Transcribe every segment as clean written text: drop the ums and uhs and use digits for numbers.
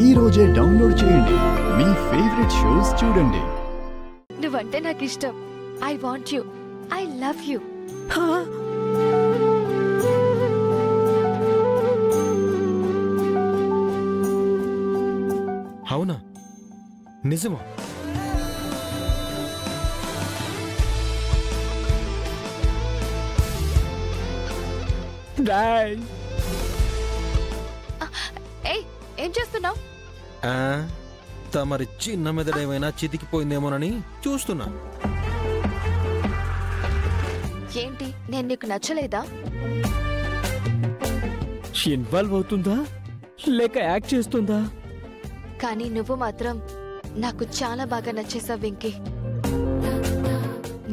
ఈ రోజే డౌన్లోడ్ చేయండి. మీ ఫేవరెట్ షోస్ చూడండి. నువ్వంటే నాకు ఇష్టం. I want you. I love you. అవునా? నిజమా? ఏం చేస్తున్నావు? తమరి చిన్న మెదడేమైనా చితికిపోయిందేమోనని చూస్తున్నా. ఏంటి, నేను నీకు నచ్చలేదా? ఇన్వాల్వ్ అవుతుందా లేక యాక్ట్ చేస్తుందా? కానీ నువ్వు మాత్రం నాకు చాలా బాగా నచ్చేసావు వెంకీ.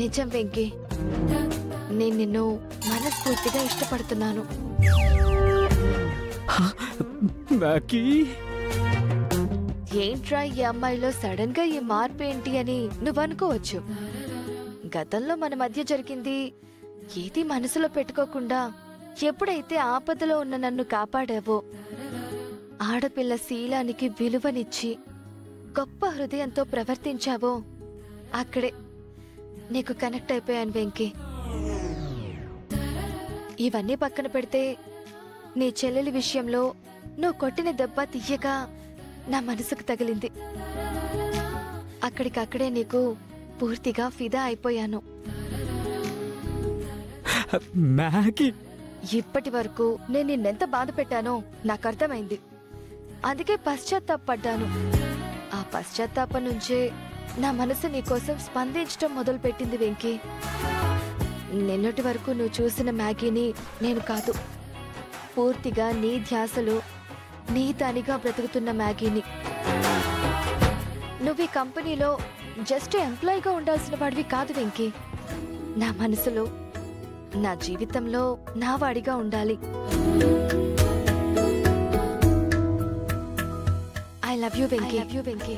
నిజం వెంకీ, నేను నిన్ను మనస్ఫూర్తిగా ఇష్టపడుతున్నాను. ఏంట్రా ఈ అమ్మాయిలో సడన్ గా ఈ మార్పు ఏంటి అని నువ్వు అనుకోవచ్చు. గతంలో మన మధ్య జరిగింది ఏది మనసులో పెట్టుకోకుండా ఎప్పుడైతే ఆపదలో ఉన్న నన్ను కాపాడావో, ఆడపిల్ల శీలానికి విలువనిచ్చి గొప్ప హృదయంతో ప్రవర్తించావో, అక్కడే నీకు కనెక్ట్ అయిపోయాను వెంకీ. ఇవన్నీ పక్కన పెడితే నీ చెల్లెలి విషయంలో నువ్వు కొట్టిన దెబ్బ తీయగా నా మనసుకు తగిలింది. అక్కడికక్కడే నీకు పూర్తిగా ఫిదా అయిపోయాను. ఇప్పటి వరకు నేను నిన్నెంత బాధ పెట్టానో నాకు అర్థమైంది. అందుకే పశ్చాత్తాపడ్డాను. ఆ పశ్చాత్తాపం నుంచే నా మనసు నీకోసం స్పందించడం మొదలుపెట్టింది వెంకీ. నిన్నటి వరకు నువ్వు చూసిన మ్యాగీని నేను కాదు, పూర్తిగా నీ ధ్యాసలో నీ తనిగా బ్రతుకుతున్న మ్యాగీని. నువ్వు ఈ కంపెనీలో జస్ట్ ఎంప్లాయీగా ఉండాల్సిన వాడివి కాదు వెంకీ. నా మనసులో, నా జీవితంలో నా వాడిగా ఉండాలి. I love you Venky. I love you Venky.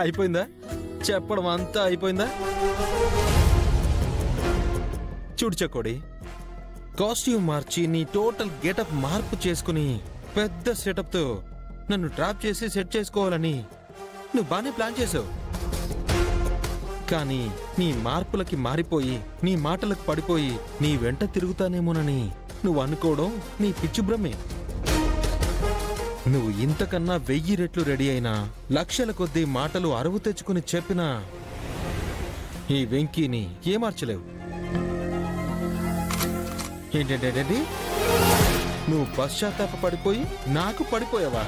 అయిపోయిందా? చెప్పడం అంతా అయిపోయిందా? చూడు చకోడి, కాస్ట్యూమ్ మార్చి నీ టోటల్ గెటప్ మార్పు చేసుకుని పెద్ద సెటప్తో నన్ను ట్రాప్ చేసి సెట్ చేసుకోవాలని నువ్వు బానే ప్లాన్ చేసావు. కానీ నీ మార్పులకి మారిపోయి, నీ మాటలకు పడిపోయి నీ వెంట తిరుగుతానేమోనని నువ్వు అనుకోవడం నీ పిచ్చి భ్రమే. నువ్వు ఇంతకన్నా 1000 రెట్లు రెడీ అయినా, లక్షల కొద్దీ మాటలు అరువు తెచ్చుకుని చెప్పినా ఈ వెంకీని ఏమార్చలేవు. ఏంటంటే నువ్వు పశ్చాత్తాప పడిపోయి నాకు పడిపోయావా?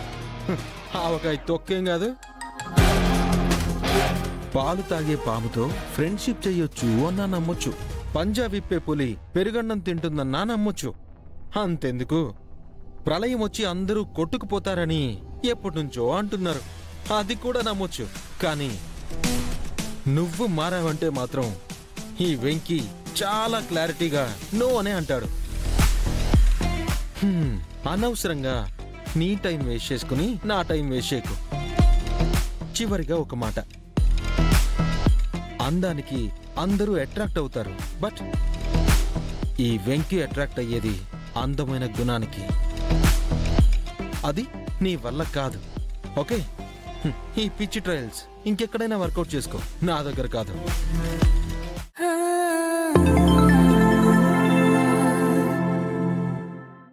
ఆవకాయ తొక్కేం కాదు. పాలు తాగే పాముతో ఫ్రెండ్షిప్ చెయ్యొచ్చు అన్నా నమ్మొచ్చు. పంజా విప్పే పులి పెరుగన్నం తింటుందన్నా నమ్మొచ్చు. అంతెందుకు, ప్రళయం వచ్చి అందరూ కొట్టుకుపోతారని ఎప్పటినుంచో అంటున్నారు, అది కూడా నమ్మొచ్చు. కానీ నువ్వు మారావంటే మాత్రం ఈ వెంకీ చాలా క్లారిటీగా నో అనే అంటాడు. అనవసరంగా నీ టైం వేస్ట్ చేసుకుని నా టైం వేస్ట్ చేయకు. చివరిగా ఒక మాట, అందానికి అందరూ అట్రాక్ట్ అవుతారు, బట్ ఈ వెంకీ అట్రాక్ట్ అయ్యేది అందమైన గుణానికి. అది నీ వల్ల కాదు. ఓకే, ఈ పిచ్చి ట్రయల్స్ ఇంకెక్కడైనా వర్కౌట్ చేసుకో, నా దగ్గర కాదు.